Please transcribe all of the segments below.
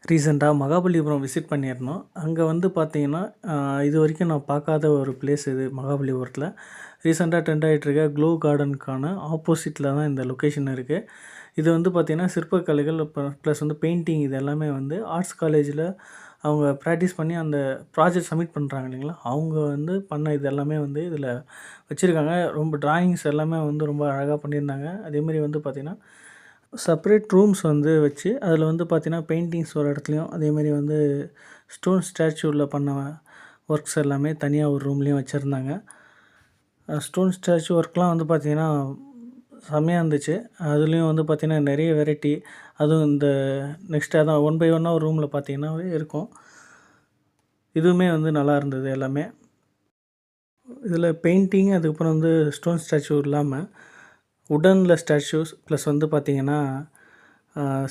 ரீசெண்டாக மகாபலிபுரம் விசிட் பண்ணியிருந்தோம். அங்கே வந்து பார்த்தீங்கன்னா, இதுவரைக்கும் நான் பார்க்காத ஒரு பிளேஸ் இது மகாபலிபுரத்தில. ரீசெண்டாக ட்ரெண்ட் ஆகிட்டுருக்க க்ளோ கார்டனுக்கான ஆப்போசிட்டில் தான் இந்த லொக்கேஷன் இருக்குது. இது வந்து பார்த்திங்கன்னா சிற்பக்கலைகள் ப்ளஸ் வந்து பெயிண்டிங் இது எல்லாமே வந்து ஆர்ட்ஸ் காலேஜில் அவங்க ப்ராக்டிஸ் பண்ணி அந்த ப்ராஜெக்ட் சப்மிட் பண்ணுறாங்க இல்லைங்களா, அவங்க வந்து பண்ண இது எல்லாமே வந்து இதில் வச்சுருக்காங்க. ரொம்ப டிராயிங்ஸ் எல்லாமே வந்து ரொம்ப அழகாக பண்ணியிருந்தாங்க. அதேமாரி வந்து பார்த்திங்கன்னா செப்பரேட் ரூம்ஸ் வந்து வச்சு அதில் வந்து பார்த்திங்கன்னா பெயிண்டிங்ஸ் ஒரு இடத்துலையும், அதேமாரி வந்து ஸ்டோன் ஸ்டாச்சூவில் பண்ண ஒர்க்ஸ் எல்லாமே தனியாக ஒரு ரூம்லேயும் வச்சுருந்தாங்க. ஸ்டோன் ஸ்டாச்சு ஒர்க்லாம் வந்து பார்த்திங்கன்னா செம்மையாக இருந்துச்சு. அதுலேயும் வந்து பார்த்திங்கன்னா நிறைய வெரைட்டி, அதுவும் இந்த நெக்ஸ்ட் அதான் ஒன் பை ஒன்னாக ஒரு ரூமில் பார்த்திங்கன்னாவே இருக்கும். இதுவுமே வந்து நல்லா இருந்தது எல்லாமே. இதில் பெயிண்டிங் அதுக்கப்புறம் வந்து ஸ்டோன் ஸ்டாச்சு இல்லாமல் உடனில் ஸ்டாச்சூஸ் ப்ளஸ் வந்து பார்த்திங்கன்னா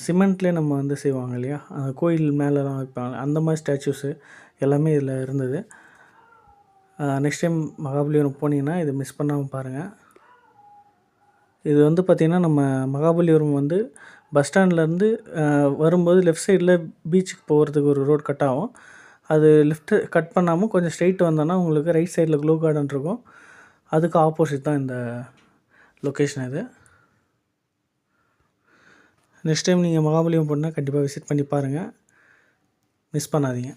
சிமெண்ட்லேயே நம்ம வந்து செய்வாங்க இல்லையா, கோயில் மேலெலாம் வைப்பாங்க, அந்த மாதிரி ஸ்டாச்சூஸு எல்லாமே இதில் இருந்தது. நெக்ஸ்ட் டைம் மகாபலிபுரம் போனீங்கன்னா இதை மிஸ் பண்ணாமல் பாருங்கள். இது வந்து பார்த்திங்கன்னா நம்ம மகாபலிபுரம் வந்து பஸ் ஸ்டாண்ட்லேருந்து வரும்போது லெஃப்ட் சைடில் பீச்சுக்கு போகிறதுக்கு ஒரு ரோடு கட் ஆகும். அது லெஃப்ட்டு கட் பண்ணாமல் கொஞ்சம் ஸ்ட்ரெயிட் வந்தோன்னா உங்களுக்கு ரைட் சைடில் க்ளோ கார்டன் இருக்கும். அதுக்கு ஆப்போசிட் தான் இந்த லொக்கேஷன் இது. நெக்ஸ்ட் டைம் நீங்கள் மகாபலிபுரம் போனால் கண்டிப்பாக விசிட் பண்ணி பாருங்கள், மிஸ் பண்ணாதீங்க.